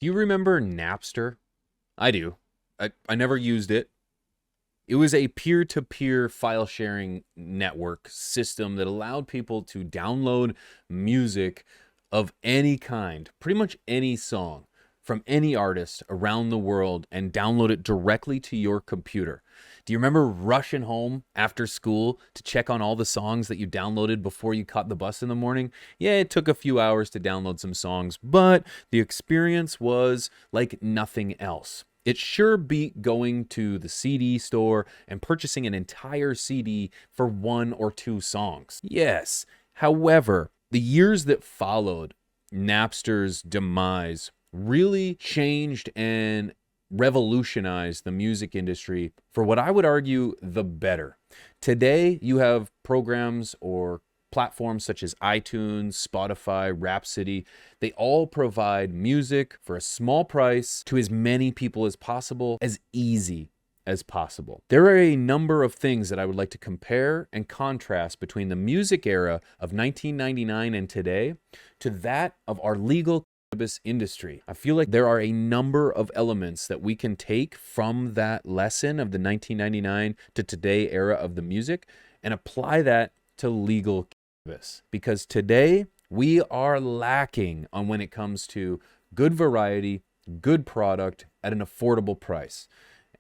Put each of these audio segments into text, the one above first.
Do you remember Napster? I do. I never used it. It was a peer to peer file sharing network system that allowed people to download music of any kind, pretty much any song from any artist around the world, and download it directly to your computer. Do you remember rushing home after school to check on all the songs that you downloaded before you caught the bus in the morning? Yeah, it took a few hours to download some songs, but the experience was like nothing else. It sure beat going to the CD store and purchasing an entire CD for one or two songs. Yes, however, the years that followed Napster's demise really changed and revolutionized the music industry for what I would argue the better. Today, you have programs or platforms such as iTunes, Spotify, Rhapsody. They all provide music for a small price to as many people as possible, as easy as possible. There are a number of things that I would like to compare and contrast between the music era of 1999 and today to that of our legal cannabis industry. I feel like there are a number of elements that we can take from that lesson of the 1999 to today era of the music and apply that to legal cannabis. Because today we are lacking on when it comes to good variety, good product at an affordable price.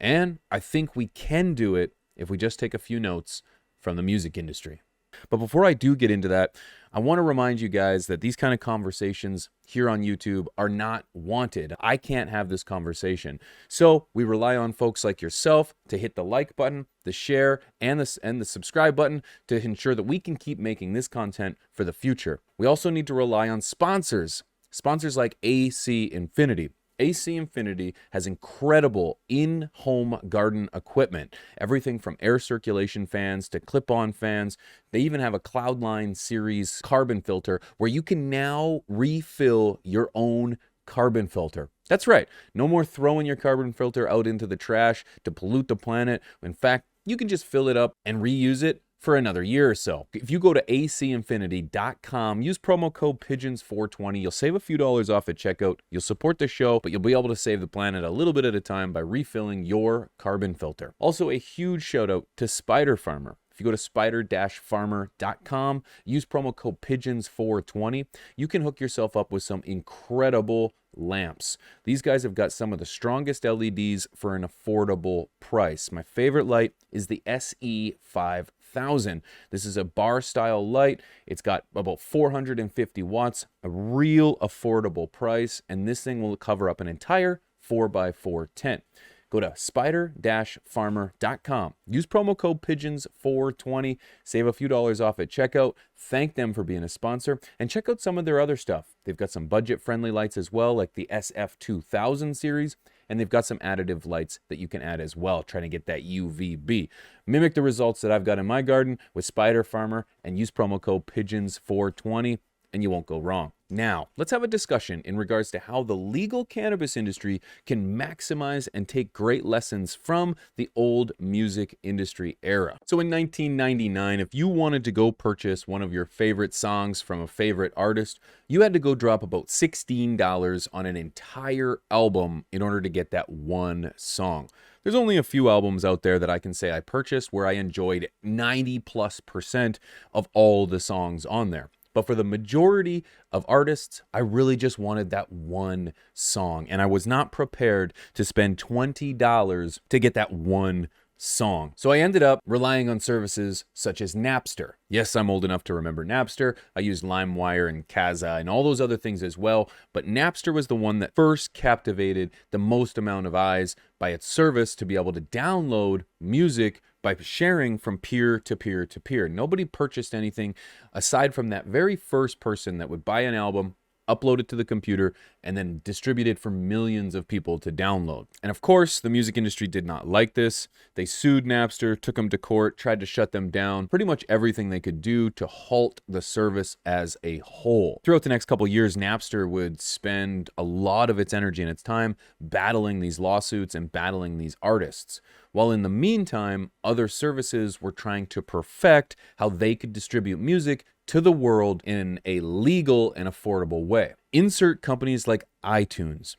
And I think we can do it if we just take a few notes from the music industry. But before I do get into that, I want to remind you guys that these kind of conversations here on YouTube are not wanted. I can't have this conversation. So we rely on folks like yourself to hit the like button, the share, and the subscribe button to ensure that we can keep making this content for the future. We also need to rely on sponsors. Sponsors like AC Infinity. AC Infinity has incredible in-home garden equipment. Everything from air circulation fans to clip-on fans. They even have a Cloudline series carbon filter where you can now refill your own carbon filter. That's right. No more throwing your carbon filter out into the trash to pollute the planet. In fact, you can just fill it up and reuse it for another year or so. If you go to acinfinity.com, use promo code PIGEONS420, you'll save a few dollars off at checkout. You'll support the show, but you'll be able to save the planet a little bit at a time by refilling your carbon filter. Also, a huge shout out to Spider Farmer. If you go to spider-farmer.com, use promo code PIGEONS420, you can hook yourself up with some incredible lamps. These guys have got some of the strongest LEDs for an affordable price. My favorite light is the SE5000. This is a bar style light. It's got about 450 watts, a real affordable price, and this thing will cover up an entire 4x4 tent. Go to spider-farmer.com. Use promo code PIGEONS420. Save a few dollars off at checkout. Thank them for being a sponsor. And check out some of their other stuff. They've got some budget-friendly lights as well, like the SF2000 series. And they've got some additive lights that you can add as well, trying to get that UVB. Mimic the results that I've got in my garden with Spider Farmer and use promo code PIGEONS420. And you won't go wrong. Now, let's have a discussion in regards to how the legal cannabis industry can maximize and take great lessons from the old music industry era. So in 1999, if you wanted to go purchase one of your favorite songs from a favorite artist, you had to go drop about $16 on an entire album in order to get that one song. There's only a few albums out there that I can say I purchased where I enjoyed 90+% of all the songs on there. But for the majority of artists, I really just wanted that one song. And I was not prepared to spend $20 to get that one song. So I ended up relying on services such as Napster. Yes, I'm old enough to remember Napster. I used LimeWire and Kazaa and all those other things as well. But Napster was the one that first captivated the most amount of eyes by its service to be able to download music by sharing from peer to peer to peer. Nobody purchased anything aside from that very first person that would buy an album, upload it to the computer, and then distribute it for millions of people to download. And of course, the music industry did not like this. They sued Napster, took them to court, tried to shut them down, pretty much everything they could do to halt the service as a whole. Throughout the next couple years, Napster would spend a lot of its energy and its time battling these lawsuits and battling these artists. While in the meantime, other services were trying to perfect how they could distribute music to the world in a legal and affordable way. Insert companies like iTunes.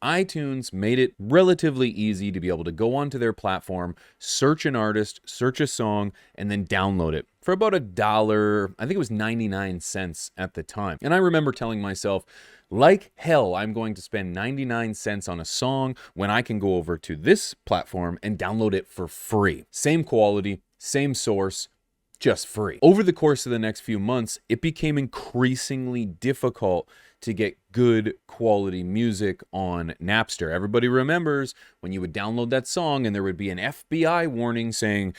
iTunes made it relatively easy to be able to go onto their platform, search an artist, search a song, and then download it for about $1. I think it was 99 cents at the time. And I remember telling myself, like hell, I'm going to spend 99 cents on a song when I can go over to this platform and download it for free. Same quality, same source, just free. Over the course of the next few months, it became increasingly difficult to get good quality music on Napster. Everybody remembers when you would download that song and there would be an FBI warning saying,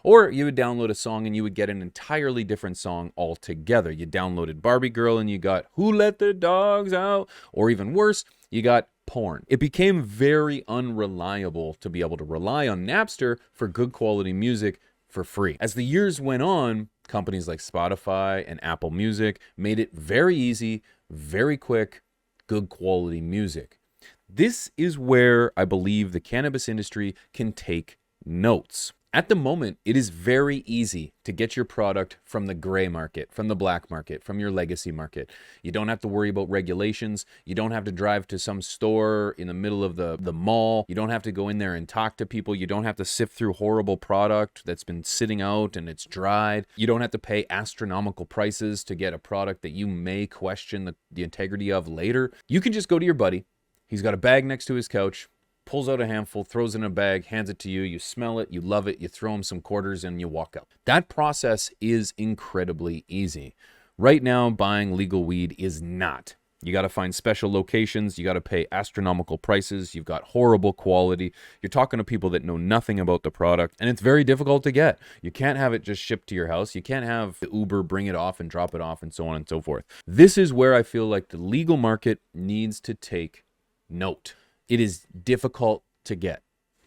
or you would download a song and you would get an entirely different song altogether. You downloaded Barbie Girl and you got Who Let the Dogs Out? Or even worse, you got porn. It became very unreliable to be able to rely on Napster for good quality music for free. As the years went on, companies like Spotify and Apple Music made it very easy, very quick, good quality music. This is where I believe the cannabis industry can take notes. At the moment, it is very easy to get your product from the gray market, from the black market, from your legacy market. You don't have to worry about regulations. You don't have to drive to some store in the middle of the mall. You don't have to go in there and talk to people. You don't have to sift through horrible product that's been sitting out and it's dried. You don't have to pay astronomical prices to get a product that you may question the integrity of later. You can just go to your buddy. He's got a bag next to his couch, pulls out a handful, throws it in a bag, hands it to you, you smell it, you love it, you throw him some quarters, and you walk out. That process is incredibly easy. Right now, buying legal weed is not. You got to find special locations, you got to pay astronomical prices, you've got horrible quality, you're talking to people that know nothing about the product, and it's very difficult to get. You can't have it just shipped to your house, you can't have the Uber bring it off and drop it off, and so on and so forth. This is where I feel like the legal market needs to take note. It is difficult to get.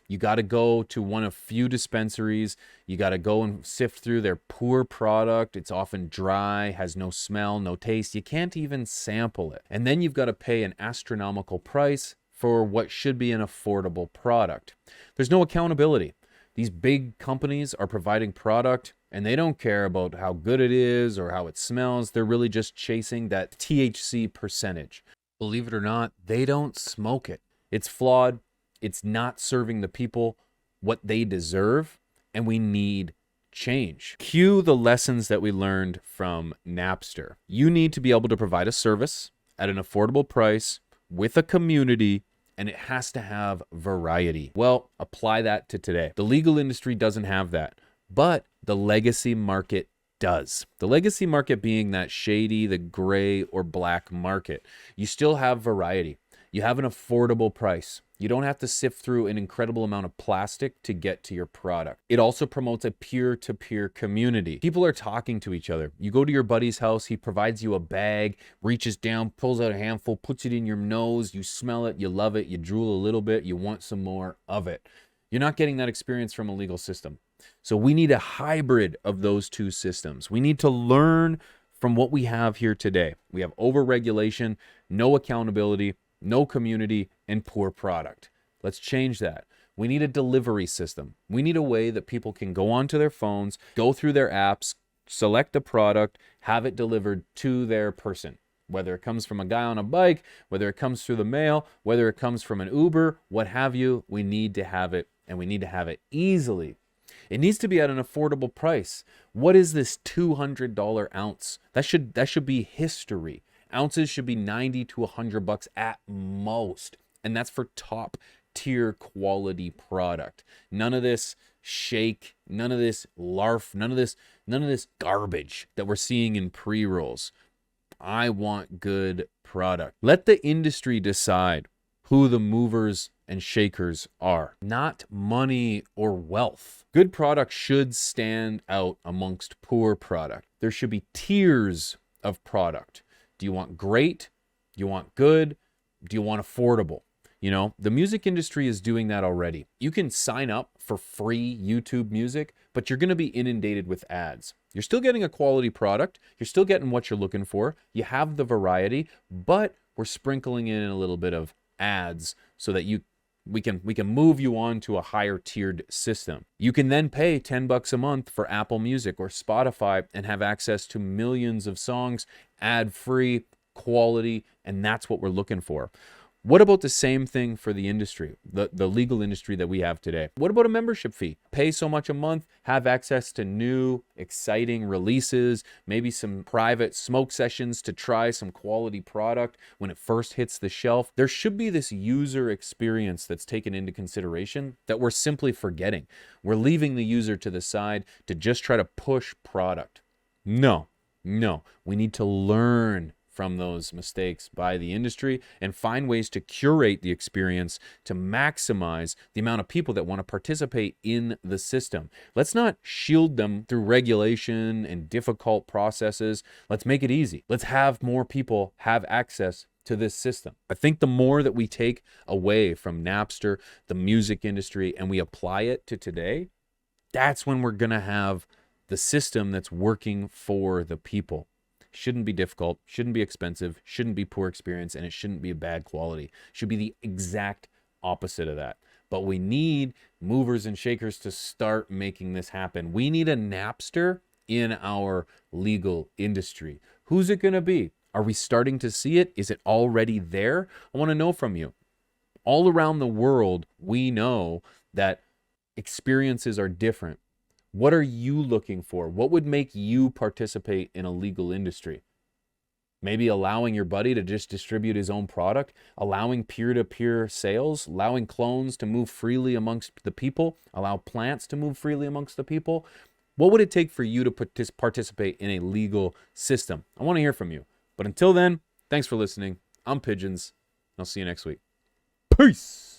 You got to go to one of few dispensaries. You got to go and sift through their poor product. It's often dry, has no smell, no taste. You can't even sample it. And then you've got to pay an astronomical price for what should be an affordable product. There's no accountability. These big companies are providing product and they don't care about how good it is or how it smells. They're really just chasing that THC percentage. Believe it or not, they don't smoke it. It's flawed. It's not serving the people what they deserve, and we need change. Cue the lessons that we learned from Napster. You need to be able to provide a service at an affordable price with a community, and it has to have variety. Well, apply that to today. The legal industry doesn't have that, but the legacy market does. The legacy market being that shady, the gray or black market. You still have variety. You have an affordable price. You don't have to sift through an incredible amount of plastic to get to your product. It also promotes a peer-to-peer community. People are talking to each other. You go to your buddy's house, he provides you a bag, reaches down, pulls out a handful, puts it in your nose, you smell it, you love it, you drool a little bit, you want some more of it. You're not getting that experience from a legal system. So we need a hybrid of those two systems. We need to learn from what we have here today. We have overregulation, no accountability, no community, and poor product. Let's change that. We need a delivery system. We need a way that people can go onto their phones, go through their apps, select a product, have it delivered to their person. Whether it comes from a guy on a bike, whether it comes through the mail, whether it comes from an Uber, what have you, we need to have it, and we need to have it easily. It needs to be at an affordable price. What is this $200 ounce? That should be history. Ounces should be $90 to $100 at most. And that's for top tier quality product. None of this shake, none of this larf, none of this garbage that we're seeing in pre-rolls. I want good product. Let the industry decide who the movers and shakers are. Not money or wealth. Good product should stand out amongst poor product. There should be tiers of product. Do you want great? Do you want good? Do you want affordable? You know, the music industry is doing that already. You can sign up for free YouTube music, but you're going to be inundated with ads. You're still getting a quality product. You're still getting what you're looking for. You have the variety, but we're sprinkling in a little bit of ads so that we can move you on to a higher tiered system. You can then pay $10 a month for Apple Music or Spotify and have access to millions of songs, ad-free, quality, and that's what we're looking for. What about the same thing for the industry, the legal industry that we have today? What about a membership fee? Pay so much a month, have access to new, exciting releases, maybe some private smoke sessions to try some quality product when it first hits the shelf. There should be this user experience that's taken into consideration that we're simply forgetting. We're leaving the user to the side to just try to push product. No, we need to learn from those mistakes by the industry and find ways to curate the experience to maximize the amount of people that want to participate in the system. Let's not shield them through regulation and difficult processes. Let's make it easy. Let's have more people have access to this system. I think the more that we take away from Napster, the music industry, and we apply it to today, that's when we're going to have the system that's working for the people. Shouldn't be difficult, shouldn't be expensive, shouldn't be poor experience, and it shouldn't be a bad quality. Should be the exact opposite of that. But we need movers and shakers to start making this happen. We need a Napster in our legal industry. Who's it going to be? Are we starting to see it? Is it already there? I want to know from you. All around the world, we know that experiences are different. What are you looking for? What would make you participate in a legal industry? Maybe allowing your buddy to just distribute his own product, allowing peer-to-peer sales, allowing clones to move freely amongst the people, allow plants to move freely amongst the people. What would it take for you to participate in a legal system? I want to hear from you. But until then, thanks for listening. I'm Pigeons. I'll see you next week. Peace.